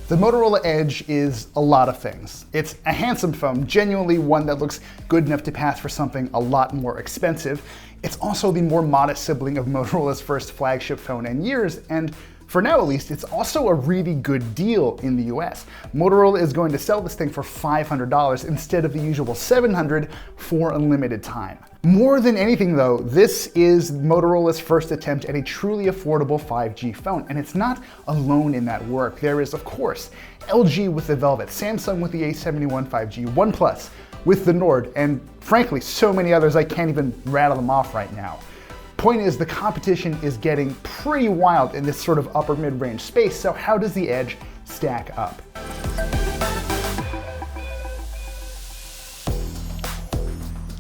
The Motorola Edge is a lot of things. It's a handsome phone, genuinely one that looks good enough to pass for something a lot more expensive. It's also the more modest sibling of Motorola's first flagship phone in years, and for now at least, it's also a really good deal in the US. Motorola is going to sell this thing for $500 instead of the usual $700 for a limited time. More than anything though, this is Motorola's first attempt at a truly affordable 5G phone, and it's not alone in that work. There is, of course, LG with the Velvet, Samsung with the A71 5G, OnePlus with the Nord, and frankly, so many others I can't even rattle them off right now. Point is, the competition is getting pretty wild in this sort of upper mid-range space, so how does the Edge stack up?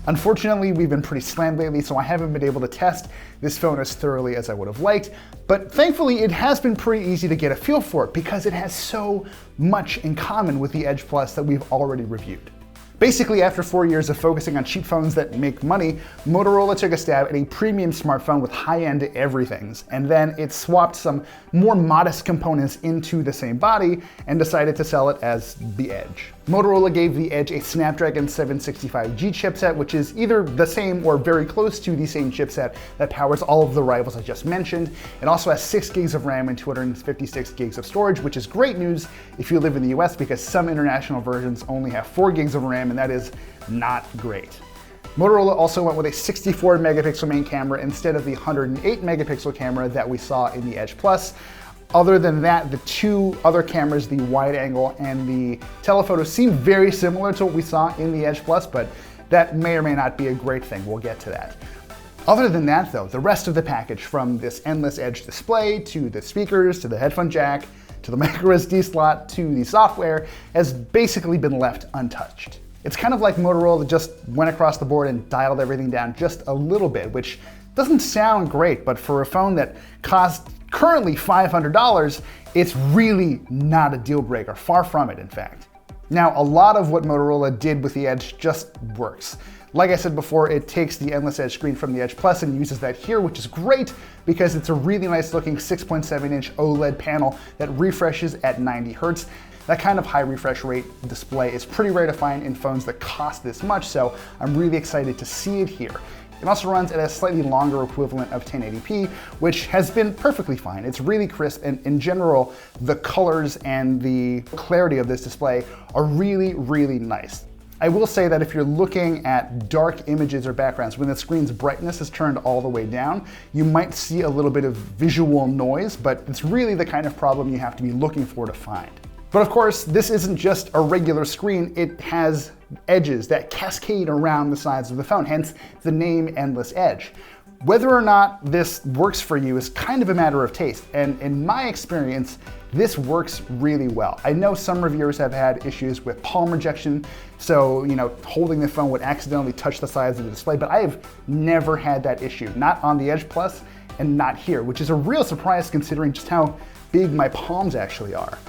Unfortunately, we've been pretty slammed lately, so I haven't been able to test this phone as thoroughly as I would have liked, but thankfully it has been pretty easy to get a feel for it because it has so much in common with the Edge Plus that we've already reviewed. Basically, after 4 years of focusing on cheap phones that make money, Motorola took a stab at a premium smartphone with high-end everythings, and then it swapped some more modest components into the same body and decided to sell it as the Edge. Motorola gave the Edge a Snapdragon 765G chipset, which is either the same or very close to the same chipset that powers all of the rivals I just mentioned. It also has 6 gigs of RAM and 256 gigs of storage, which is great news if you live in the US because some international versions only have 4 gigs of RAM, and that is not great. Motorola also went with a 64 megapixel main camera instead of the 108 megapixel camera that we saw in the Edge Plus. Other than that, the two other cameras, the wide angle and the telephoto, seem very similar to what we saw in the Edge Plus, but that may or may not be a great thing. We'll get to that. Other than that though, the rest of the package, from this endless Edge display, to the speakers, to the headphone jack, to the micro SD slot, to the software, has basically been left untouched. It's kind of like Motorola just went across the board and dialed everything down just a little bit, which doesn't sound great, but for a phone that costs currently $500, it's really not a deal breaker, far from it in fact. Now, a lot of what Motorola did with the Edge just works. Like I said before, it takes the Endless Edge screen from the Edge Plus and uses that here, which is great because it's a really nice looking 6.7-inch OLED panel that refreshes at 90 Hertz. That kind of high refresh rate display is pretty rare to find in phones that cost this much, so I'm really excited to see it here. It also runs at a slightly longer equivalent of 1080p, which has been perfectly fine. It's really crisp, and in general, the colors and the clarity of this display are really, really nice. I will say that if you're looking at dark images or backgrounds, when the screen's brightness is turned all the way down, you might see a little bit of visual noise, but it's really the kind of problem you have to be looking for to find. But of course, this isn't just a regular screen, it has edges that cascade around the sides of the phone, hence the name Endless Edge. Whether or not this works for you is kind of a matter of taste, and in my experience, this works really well. I know some reviewers have had issues with palm rejection, so holding the phone would accidentally touch the sides of the display, but I have never had that issue, not on the Edge Plus and not here, which is a real surprise considering just how big my palms actually are.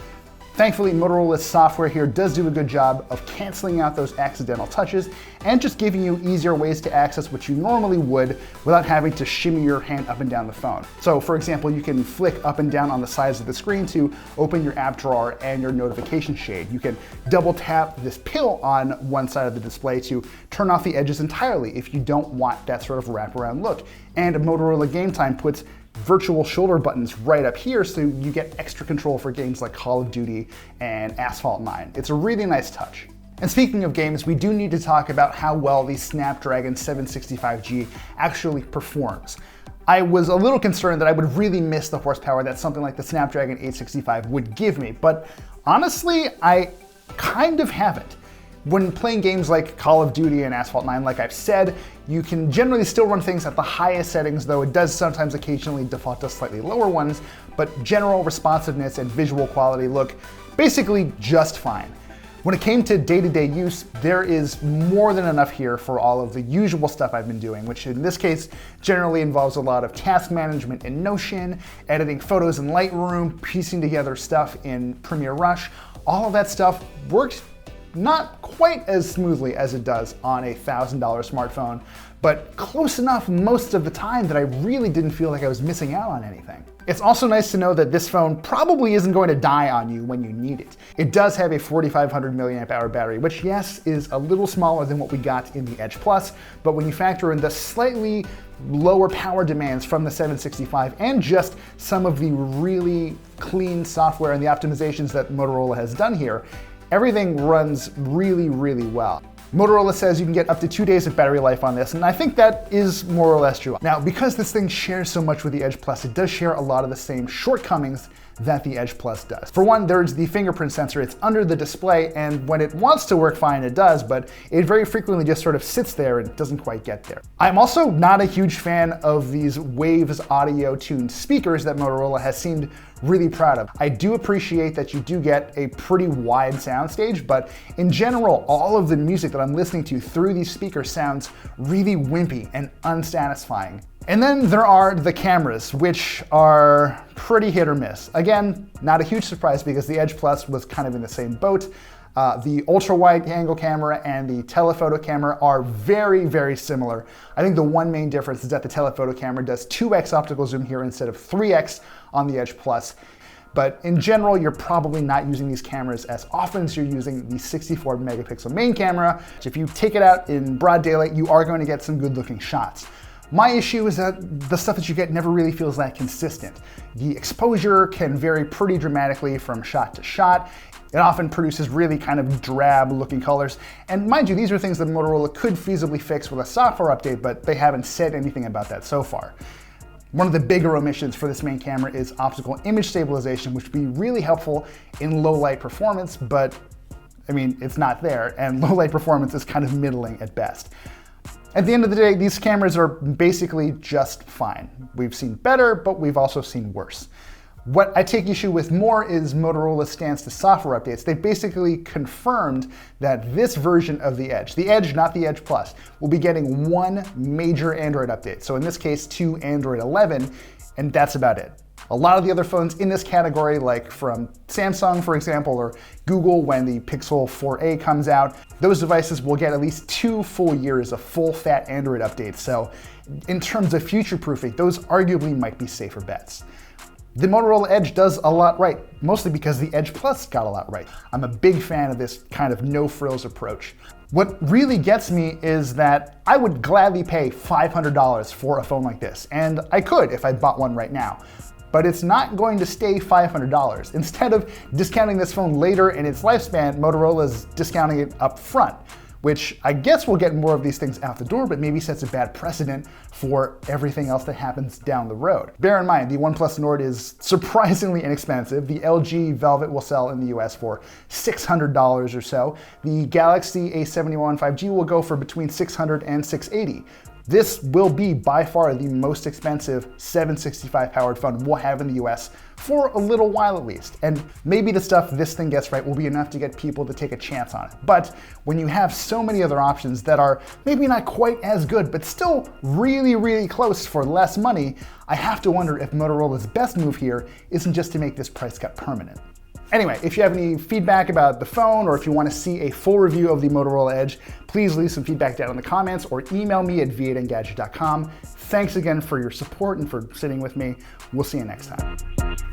Thankfully, Motorola's software here does do a good job of canceling out those accidental touches and just giving you easier ways to access what you normally would without having to shimmy your hand up and down the phone. So for example, you can flick up and down on the sides of the screen to open your app drawer and your notification shade. You can double tap this pill on one side of the display to turn off the edges entirely if you don't want that sort of wraparound look. And Motorola Game Time puts virtual shoulder buttons right up here so you get extra control for games like Call of Duty and Asphalt 9. It's a really nice touch. And speaking of games, we do need to talk about how well the Snapdragon 765G actually performs. I was a little concerned that I would really miss the horsepower that something like the Snapdragon 865 would give me, but honestly, I kind of haven't. When playing games like Call of Duty and Asphalt 9, like I've said, you can generally still run things at the highest settings, though it does sometimes occasionally default to slightly lower ones, but general responsiveness and visual quality look basically just fine. When it came to day-to-day use, there is more than enough here for all of the usual stuff I've been doing, which in this case generally involves a lot of task management in Notion, editing photos in Lightroom, piecing together stuff in Premiere Rush. All of that stuff worked not quite as smoothly as it does on a $1,000 smartphone, but close enough most of the time that I really didn't feel like I was missing out on anything. It's also nice to know that this phone probably isn't going to die on you when you need it. It does have a 4,500 milliamp hour battery, which yes, is a little smaller than what we got in the Edge Plus, but when you factor in the slightly lower power demands from the 765 and just some of the really clean software and the optimizations that Motorola has done here, everything runs really, really well. Motorola says you can get up to 2 days of battery life on this, and I think that is more or less true. Now, because this thing shares so much with the Edge Plus, it does share a lot of the same shortcomings that the Edge Plus does. For one, there's the fingerprint sensor. It's under the display, and when it wants to work fine, it does, but it very frequently just sort of sits there and doesn't quite get there. I'm also not a huge fan of these Waves audio-tuned speakers that Motorola has seemed really proud of. I do appreciate that you do get a pretty wide soundstage, but in general, all of the music that I'm listening to through these speakers sounds really wimpy and unsatisfying. And then there are the cameras, which are pretty hit or miss. Again, not a huge surprise because the Edge Plus was kind of in the same boat. The ultra-wide angle camera and the telephoto camera are very, very similar. I think the one main difference is that the telephoto camera does 2x optical zoom here instead of 3x on the Edge Plus. But in general, you're probably not using these cameras as often as you're using the 64 megapixel main camera. So if you take it out in broad daylight, you are going to get some good looking shots. My issue is that the stuff that you get never really feels that consistent. The exposure can vary pretty dramatically from shot to shot. It often produces really kind of drab looking colors. And mind you, these are things that Motorola could feasibly fix with a software update, but they haven't said anything about that so far. One of the bigger omissions for this main camera is optical image stabilization, which would be really helpful in low light performance, but I mean, it's not there, and low light performance is kind of middling at best. At the end of the day, these cameras are basically just fine. We've seen better, but we've also seen worse. What I take issue with more is Motorola's stance to software updates. They basically confirmed that this version of the Edge, not the Edge Plus, will be getting one major Android update. So in this case, to Android 11, and that's about it. A lot of the other phones in this category, like from Samsung, for example, or Google when the Pixel 4a comes out, those devices will get at least 2 full years of full fat Android updates. So in terms of future-proofing, those arguably might be safer bets. The Motorola Edge does a lot right, mostly because the Edge Plus got a lot right. I'm a big fan of this kind of no-frills approach. What really gets me is that I would gladly pay $500 for a phone like this, and I could if I bought one right now. But it's not going to stay $500. Instead of discounting this phone later in its lifespan, Motorola is discounting it up front, which I guess will get more of these things out the door, but maybe sets a bad precedent for everything else that happens down the road. Bear in mind, the OnePlus Nord is surprisingly inexpensive. The LG Velvet will sell in the US for $600 or so. The Galaxy A71 5G will go for between $600 and $680. This will be by far the most expensive 765 powered phone we'll have in the US for a little while at least. And maybe the stuff this thing gets right will be enough to get people to take a chance on it. But when you have so many other options that are maybe not quite as good, but still really, really close for less money, I have to wonder if Motorola's best move here isn't just to make this price cut permanent. Anyway, if you have any feedback about the phone or if you want to see a full review of the Motorola Edge, please leave some feedback down in the comments or email me at v8engadget.com. Thanks again for your support and for sitting with me. We'll see you next time.